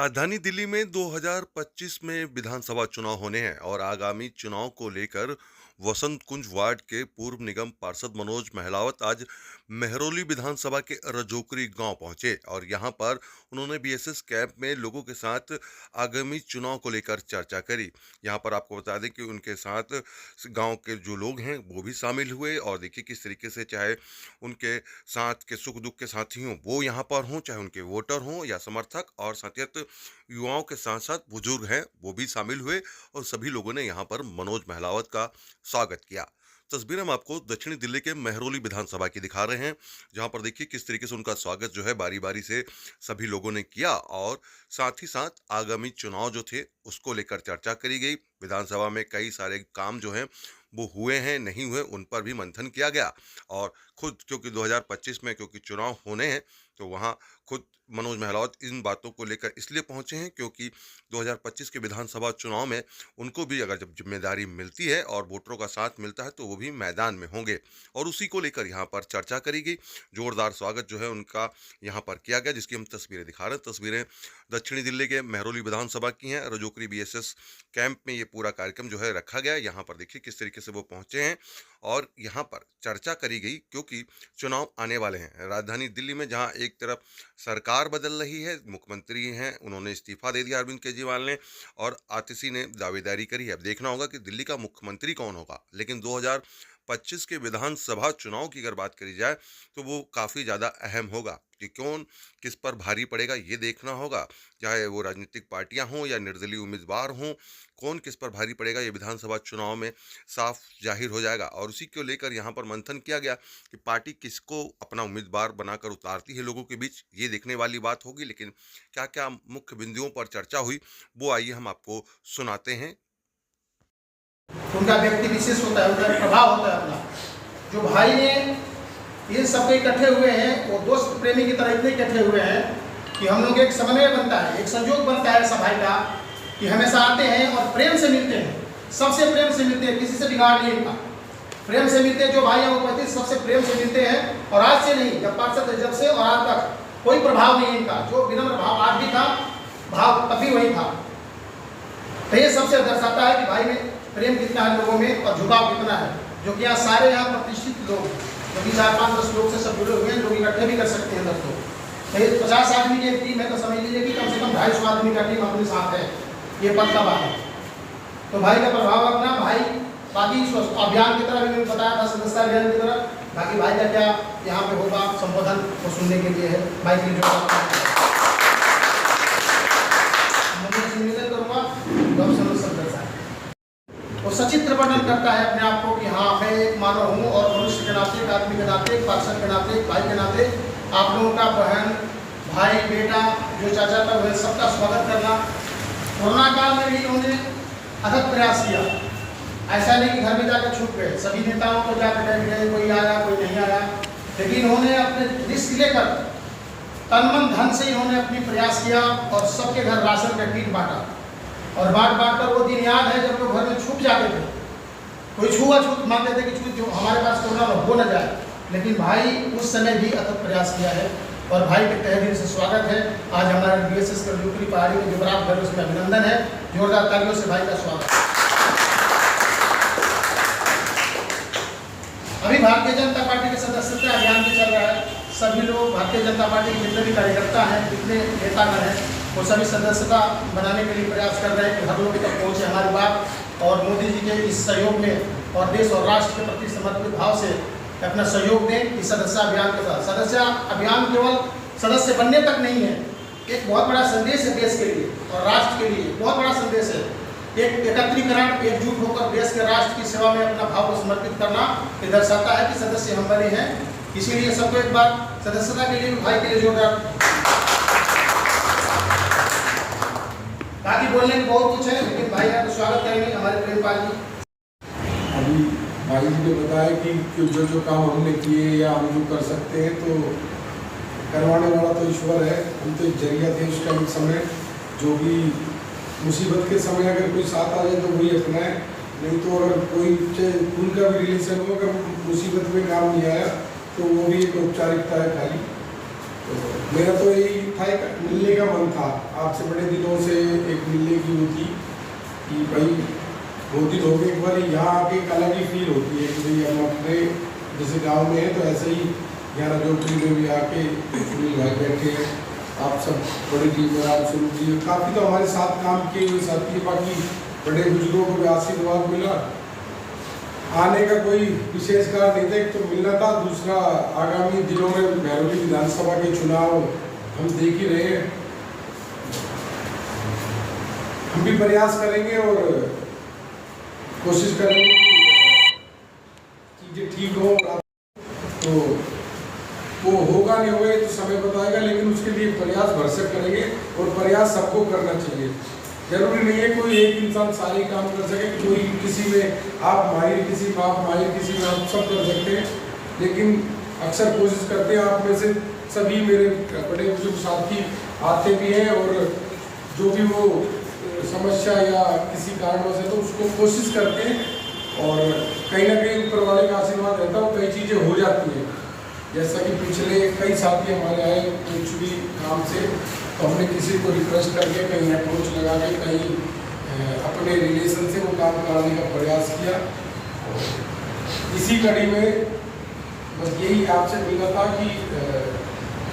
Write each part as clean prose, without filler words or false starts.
राजधानी दिल्ली में 2025 में विधानसभा चुनाव होने हैं और आगामी चुनाव को लेकर वसंत कुंज वार्ड के पूर्व निगम पार्षद मनोज महलावत आज मेहरौली विधानसभा के रजोकरी गांव पहुंचे और यहां पर उन्होंने बीएसएस कैंप में लोगों के साथ आगामी चुनाव को लेकर चर्चा करी। यहां पर आपको बता दें कि उनके साथ गांव के जो लोग हैं वो भी शामिल हुए और देखिए किस तरीके से चाहे उनके साथ के सुख दुख के साथी हों वो यहाँ पर हों, चाहे उनके वोटर हों या समर्थक, और साथ युवाओं के साथ साथ बुजुर्ग हैं वो भी शामिल हुए और सभी लोगों ने यहाँ पर मनोज महलावत का स्वागत किया। तस्वीर हम आपको दक्षिणी दिल्ली के मेहरौली विधानसभा की दिखा रहे हैं, जहां पर देखिए किस तरीके से उनका स्वागत जो है बारी बारी से सभी लोगों ने किया और साथ ही साथ आगामी चुनाव जो थे उसको लेकर चर्चा करी गई। विधानसभा में कई सारे काम जो हैं वो हुए हैं नहीं हुए उन पर भी मंथन किया गया और खुद क्योंकि 2025 में क्योंकि चुनाव होने हैं तो वहाँ खुद मनोज महलावत इन बातों को लेकर इसलिए पहुंचे हैं क्योंकि 2025 के विधानसभा चुनाव में उनको भी अगर जब जिम्मेदारी मिलती है और वोटरों का साथ मिलता है तो वो भी मैदान में होंगे और उसी को लेकर यहाँ पर चर्चा करी गई। जोरदार स्वागत जो है उनका यहाँ पर किया गया, जिसकी हम तस्वीरें दिखा रहे हैं। तस्वीरें दक्षिणी दिल्ली के मेहरौली विधानसभा की हैं। रजोकरी बीएसएस कैंप में ये पूरा कार्यक्रम जो है रखा गया। यहाँ पर देखिए किस तरीके से वो पहुंचे हैं और यहाँ पर चर्चा करी गई क्योंकि चुनाव आने वाले हैं। राजधानी दिल्ली में जहाँ एक तरफ सरकार बदल रही है, मुख्यमंत्री हैं उन्होंने इस्तीफा दे दिया अरविंद केजरीवाल ने और आतिशी ने दावेदारी करी है। अब देखना होगा कि दिल्ली का मुख्यमंत्री कौन होगा, लेकिन 2025 के विधानसभा चुनाव की अगर बात करी जाए तो वो काफ़ी ज़्यादा अहम होगा कि कौन किस पर भारी पड़ेगा ये देखना होगा। चाहे वो राजनीतिक पार्टियां हों या निर्दलीय उम्मीदवार हों, कौन किस पर भारी पड़ेगा ये विधानसभा चुनाव में साफ जाहिर हो जाएगा और उसी को लेकर यहाँ पर मंथन किया गया कि पार्टी किसको अपना उम्मीदवार बनाकर उतारती है लोगों के बीच, ये देखने वाली बात होगी। लेकिन क्या क्या मुख्य बिंदुओं पर चर्चा हुई वो आइए हम आपको सुनाते हैं। उनका व्यक्ति विशेष होता है, उनका प्रभाव होता है अपना। जो भाई ने ये सब इकट्ठे हुए हैं वो दोस्त प्रेमी की तरह इतने इकट्ठे हुए हैं कि हम लोग एक समन्वय बनता है, एक संयोग बनता है सब भाई का कि हमेशा आते हैं और प्रेम से मिलते हैं, सबसे प्रेम से मिलते हैं, किसी से बिगाड़ नहीं इनका, प्रेम से मिलते हैं। जो भाई हैं वो कहते हैं सबसे प्रेम से मिलते हैं और आज से नहीं, जब पार्षद जब से और आज तक कोई प्रभाव नहीं इनका। जो विनम्र भाव आज भी था, भाव तभी वही था। तो ये सबसे दर्शाता है कि भाई में प्रेम कितना है लोगों में और झुकाव कितना है। जो कि यहाँ सारे यहाँ प्रतिष्ठित लोग क्योंकि 4-5-10 लोग से सब जुड़े हुए हैं, लोग इकट्ठे भी कर सकते हैं 10 लोग। तो ये 50 आदमी की एक टीम है तो समझ लीजिए कि कम से कम 250 आदमी का टीम अपने साथ है, ये पक्का बात है। तो भाई का प्रभाव अपना भाई बाकी अभियान की तरह भी बताया था, सदस्यता अभियान की तरह। बाकी भाई का क्या यहाँ पे होगा संबोधन वो सुनने के लिए है। भाई की जो निवेदन करूँगा वो सचित्र वर्णन करता है अपने आप को कि हाँ मैं एक मानव हूँ और मनुष्य के नाते, एक आदमी के नाते, एक पार्षद के नाते, एक भाई के नाते आप लोगों का बहन भाई बेटा जो चाचा था वह सबका स्वागत करना। कोरोना काल में भी उन्होंने अथक प्रयास किया, ऐसा नहीं कि घर में जाकर छूट गए। सभी नेताओं को जाकर बैठ गए, कोई आया कोई नहीं आया, लेकिन उन्होंने अपने रिस्क लेकर तन मन धन से इन्होंने अपनी प्रयास किया और सबके घर राशन का किट बांटा। और बांट कर वो दिन याद है जब लोग घर में छूट जाते थे, कोई छूत मानते थे कि छूत जो हमारे पास कोरोना हो न जाए, लेकिन भाई उस समय भी अथक प्रयास किया है और भाई के तहे दिल से स्वागत है। आज हमारे बीएसएस के रजोकरी पहाड़ी में जो बराबर है उसमें अभिनंदन है, जोरदार तालियों से भाई का स्वागत। अभी भारतीय जनता पार्टी के सदस्यता अभियान भी चल रहा है। सभी लोग भारतीय जनता पार्टी के जितने भी कार्यकर्ता हैं, जितने नेतागण हैं, वो सभी सदस्यता बनाने के लिए प्रयास कर रहे हैं कि हर लोग तक पहुँचे हमारी बात और मोदी जी के इस सहयोग में और देश और राष्ट्र के प्रति समर्पित भाव से अपना सहयोग दें इस सदस्यता अभियान के साथ। सदस्यता अभियान केवल सदस्य बनने तक नहीं है, एक बहुत बड़ा संदेश है देश के लिए और राष्ट्र के लिए, बहुत बड़ा संदेश है। एक एकत्रीकरण, एकजुट होकर देश के राष्ट्र की सेवा में अपना भाव को समर्पित करना ये दर्शाता है कि सदस्य हम बने हैं। इसीलिए सबको एक बार सदस्यता के लिए भाई के लिए जोरदार। बाकी बोलने को बहुत कुछ है लेकिन भाई आपका स्वागत करेंगे हमारे प्रेमपाल जी। अभी भाई जी ने बताया कि जो काम हमने किए या हम जो कर सकते हैं तो करवाने वाला तो ईश्वर है, हम तो एक जरिया थे उस टाइम समय। जो भी मुसीबत के समय अगर कोई साथ आ जाए तो वही अपनाए, नहीं तो अगर कोई खून का भी रिलेशन हो, अगर मुसीबत में काम नहीं आया तो वो भी एक औपचारिकता है खाली। तो मेरा तो यही था, एक मिलने का मन था। आपसे बड़े दिनों से एक मिलने की वो थी कि भाई बहुत दिन हो गए, एक बार यहाँ आके एक अलग ही फील होती है कि भाई हम अपने जैसे गांव में है, तो ऐसे ही यहाँ रजोपुरी में भी आके सुनील भाई बैठे हैं, आप सब बड़ी टीम में, आप शुरू जी काफ़ी तो हमारे साथ काम किए हुए साथी, बाकी बड़े बुजुर्गों को भी आशीर्वाद मिला। आने का कोई विशेष कारण नहीं था, एक तो मिलना था, दूसरा आगामी दिनों में महरौली विधानसभा के चुनाव हम देख ही रहे हैं। हम भी प्रयास करेंगे और कोशिश करेंगे कि चीज़ें ठीक हो। तो वो होगा नहीं होगा तो समय बताएगा, लेकिन उसके लिए प्रयास भरसक करेंगे और प्रयास सबको करना चाहिए। जरूरी नहीं है कोई एक इंसान सारे काम कर सके, कोई किसी में आप माहिर, किसी में आप माहिर, किसी में आप सब कर सकते हैं, लेकिन अक्सर कोशिश करते हैं। आप में से सभी मेरे बड़े बुजुर्ग साथी आते भी हैं और जो भी वो समस्या या किसी कारणों से तो उसको कोशिश करते हैं और कहीं ना कहीं ऊपर वाले का आशीर्वाद रहता है, कई चीज़ें हो जाती हैं। जैसा कि पिछले कई साथी हमारे आए कुछ भी काम से, तो हमने किसी को रिक्वेस्ट करके कहीं अप्रोच लगा के कहीं अपने रिलेशन से वो काम कराने का प्रयास किया। इसी कड़ी में बस यही आपसे मिलना था कि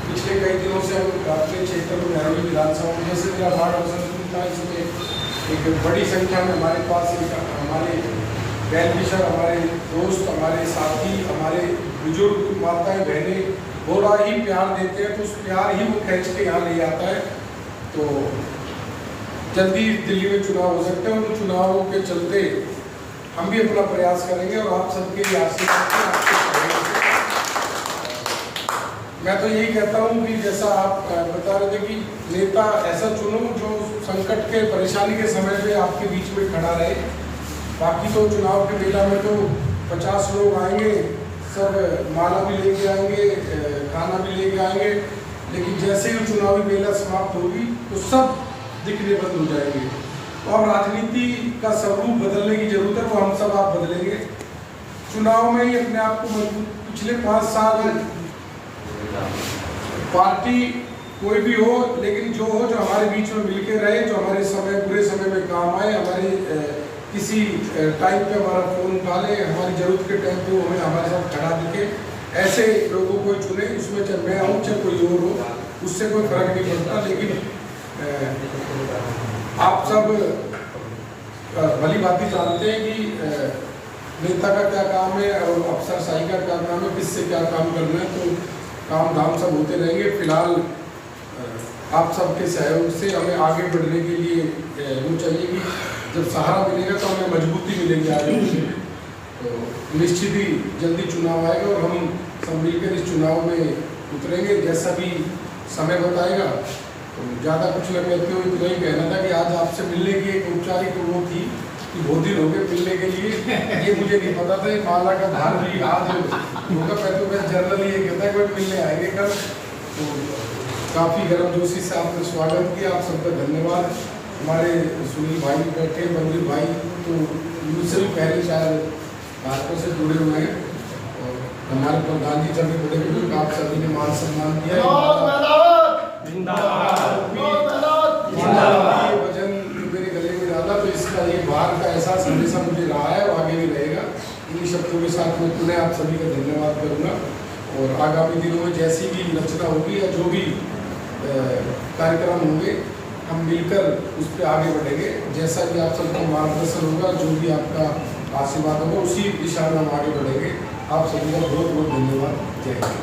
पिछले कई दिनों से हम अपने क्षेत्र में महरौली विधानसभा में, जैसे मेरा वार्ड वसंत था, इसमें एक बड़ी संख्या में हमारे पास हमारे वेल विशर, हमारे दोस्त, हमारे साथी, हमारे बुजुर्ग माताएं बहनें बड़ा ही प्यार देते हैं, तो उस प्यार ही वो खींच के यहाँ ले आता है। तो जल्दी दिल्ली में चुनाव हो सकते हैं, उन चुनावों के चलते हम भी अपना प्रयास करेंगे और आप सबके आशीर्वाद मैं तो यही कहता हूँ कि जैसा आप बता रहे थे कि नेता ऐसा चुनो जो संकट के परेशानी के समय पे आपके बीच में खड़ा रहे। बाकी तो चुनाव के मेला में तो 50 लोग आएंगे, सब माला भी लेके आएंगे, खाना भी लेके आएंगे, लेकिन जैसे ही चुनावी मेला समाप्त होगी तो सब दिखने बंद हो जाएंगे। तो अब राजनीति का स्वरूप बदलने की जरूरत है, वो हम सब आप बदलेंगे। चुनाव में ही अपने आप को मजबूत, पिछले 5 साल पार्टी कोई भी हो, लेकिन जो हो, जो हमारे बीच में मिलके रहे, जो हमारे समय बुरे समय में काम आए, हमारे किसी टाइम पे हमारा फोन उठा ले, हमारी जरूरत के टाइम पे वो हमें हमारे साथ खड़ा दिखे, ऐसे लोगों को चुने। उसमें चाहे मैं हूँ चाहे कोई और हो, उससे कोई फर्क नहीं पड़ता। लेकिन आप सब भली बात जानते हैं कि नेता का क्या काम है और अफसरशाही का क्या काम है, किससे क्या काम करना है, तो काम धाम सब होते रहेंगे। फिलहाल आप सबके सहयोग से हमें आगे बढ़ने के लिए वो चाहिए कि जब सहारा मिलेगा तो हमें मजबूती मिलेगी आगे बढ़ने में। तो निश्चित ही जल्दी चुनाव आएगा और हम सब मिलकर इस चुनाव में उतरेंगे जैसा भी समय बताएगा। तो ज़्यादा कुछ न कहते हुए इतना ही कहना था कि आज आपसे मिलने की एक औपचारिक वो थी कि बहुत दिन हो गए मिलने के लिए, ये मुझे नहीं पता था। माला का धार भी आज होगा, मैं जनरली ये कहता है कि मिलने आएंगे कल। तो काफ़ी गर्मजोशी से आपने स्वागत किया, आप सबका धन्यवाद। हमारे सुनील भाई बैठे, मंदिर भाई तो मुझसे भी पहले शायद भाजपा से जुड़े हुए हैं, और हमारे प्रधान जी सभी बड़े बुजुर्ग, आप सभी ने मान सम्मान किया। वजन मेरे गले में डाला, तो इसका ये बाहर का एहसास हमेशा मुझे रहा है और आगे भी रहेगा। इन्हीं शब्दों के साथ मैं पुनः आप सभी का धन्यवाद करूँगा, और आगामी दिनों में जैसी भी रचना होगी या जो भी कार्यक्रम होंगे, हम मिलकर उस पर आगे बढ़ेंगे। जैसा कि आप सबका मार्गदर्शन होगा, जो भी आपका आशीर्वाद होगा, उसी दिशा में हम आगे बढ़ेंगे। आप सभी का बहुत बहुत धन्यवाद। जय हिंद।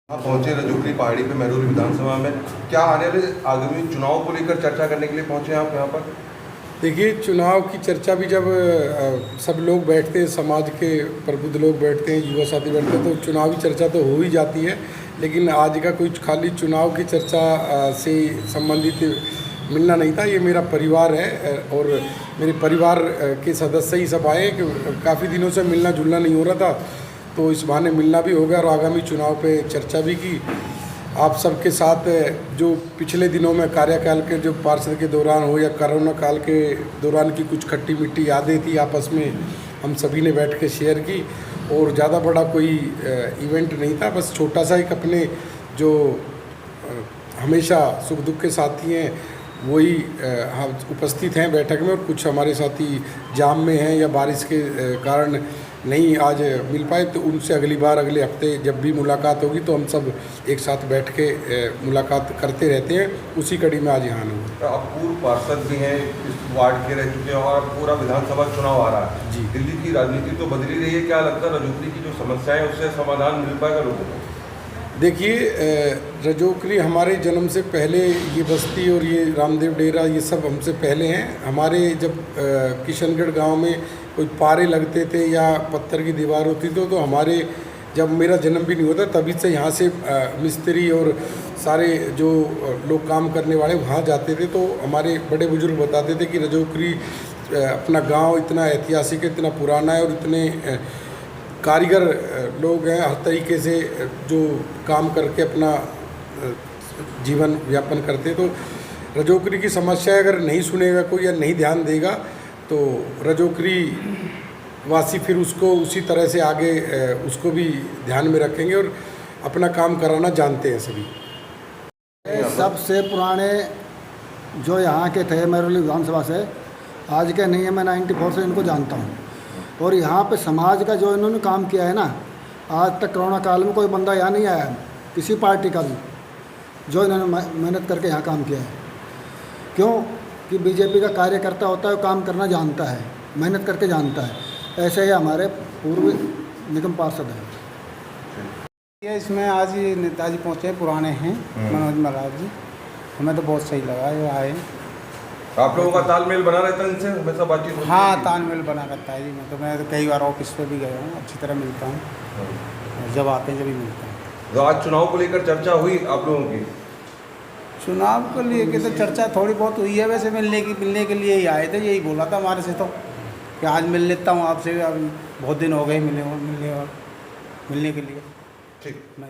आप पहुंचे रजोपुरी पहाड़ी पे महरौली विधानसभा में, क्या आने वाले आगामी चुनाव को लेकर चर्चा करने के लिए पहुंचे आप यहाँ पर? देखिए, चुनाव की चर्चा भी जब सब लोग बैठते हैं, समाज के प्रबुद्ध लोग बैठते हैं, युवा साथी बैठते हैं, तो चुनावी चर्चा तो हो ही जाती है। लेकिन आज का कुछ खाली चुनाव की चर्चा से संबंधित मिलना नहीं था। ये मेरा परिवार है और मेरे परिवार के सदस्य ही सब आए कि काफ़ी दिनों से मिलना जुलना नहीं हो रहा था, तो इस बहाने मिलना भी हो गया और आगामी चुनाव पे चर्चा भी की। आप सबके साथ जो पिछले दिनों में कार्यकाल के जो पार्षद के दौरान हो या कोरोना काल के दौरान की कुछ खट्टी मिट्टी यादें थी, आपस में हम सभी ने बैठ के शेयर की। और ज़्यादा बड़ा कोई इवेंट नहीं था, बस छोटा सा एक अपने जो हमेशा सुख दुख के साथी हैं, वही हम उपस्थित हैं बैठक में, और कुछ हमारे साथी जाम में हैं या बारिश के कारण नहीं आज मिल पाए, तो उनसे अगली बार अगले हफ्ते जब भी मुलाकात होगी तो हम सब एक साथ बैठ के मुलाकात करते रहते हैं। उसी कड़ी में आज यहाँ हुआ। तो आप पूर्व पार्षद भी हैं, इस वार्ड के रह चुके हैं और पूरा विधानसभा चुनाव आ रहा है जी। दिल्ली की राजनीति तो बदली रही है, क्या लगता है रजौकरी की जो समस्याएं हैं उससे समाधान मिल पाएगा लोगों को? देखिए, रजौकरी हमारे जन्म से पहले ये बस्ती और ये रामदेव डेरा ये सब हमसे पहले हैं। हमारे जब किशनगढ़ गांव में कोई पारे लगते थे या पत्थर की दीवार होती तो हमारे, जब मेरा जन्म भी नहीं होता तभी से यहाँ से मिस्त्री और सारे जो लोग काम करने वाले वहाँ जाते थे। तो हमारे बड़े बुजुर्ग बताते थे कि रजौकरी अपना गांव इतना ऐतिहासिक है, इतना पुराना है और इतने कारीगर लोग हैं, हर तरीके से जो काम करके अपना जीवन यापन करते। तो रजौकरी की समस्या अगर नहीं सुनेगा कोई या नहीं ध्यान देगा तो रजौकरी वासी फिर उसको उसी तरह से आगे उसको भी ध्यान में रखेंगे और अपना काम कराना जानते हैं सभी। सबसे पुराने जो यहाँ के थे मेहरौली विधानसभा से, आज के नहीं है, मैं 94 से इनको जानता हूँ। और यहाँ पे समाज का जो इन्होंने काम किया है ना, आज तक कोरोना काल में कोई बंदा यहाँ नहीं आया किसी पार्टी का भी जो इन्होंने मेहनत करके यहाँ काम किया है। क्यों कि बीजेपी का कार्यकर्ता होता है, वो काम करना जानता है, मेहनत करके जानता है। ऐसे ही हमारे पूर्व निगम पार्षद हैं। ये इसमें आज ये नेताजी पहुँचे, पुराने हैं मनोज महाराज जी, हमें तो बहुत सही लगा ये आए। आप लोगों का तालमेल बना रहता है इनसे, हमेशा बातचीत होती है? हाँ, तालमेल बना रहता है जी। मैं तो कई बार ऑफिस पे भी गया हूँ, अच्छी तरह मिलता हूँ, जब आते हैं जब भी मिलता हूँ। तो आज चुनाव को लेकर चर्चा हुई आप लोगों की? चुनाव को लेके तो चर्चा थोड़ी बहुत हुई है, वैसे मिलने के लिए ही आए थे। यही बोला था हमारे से तो कि आज मिल लेता हूँ आपसे, अब बहुत दिन हो गए मिलने के लिए। ठीक। मैं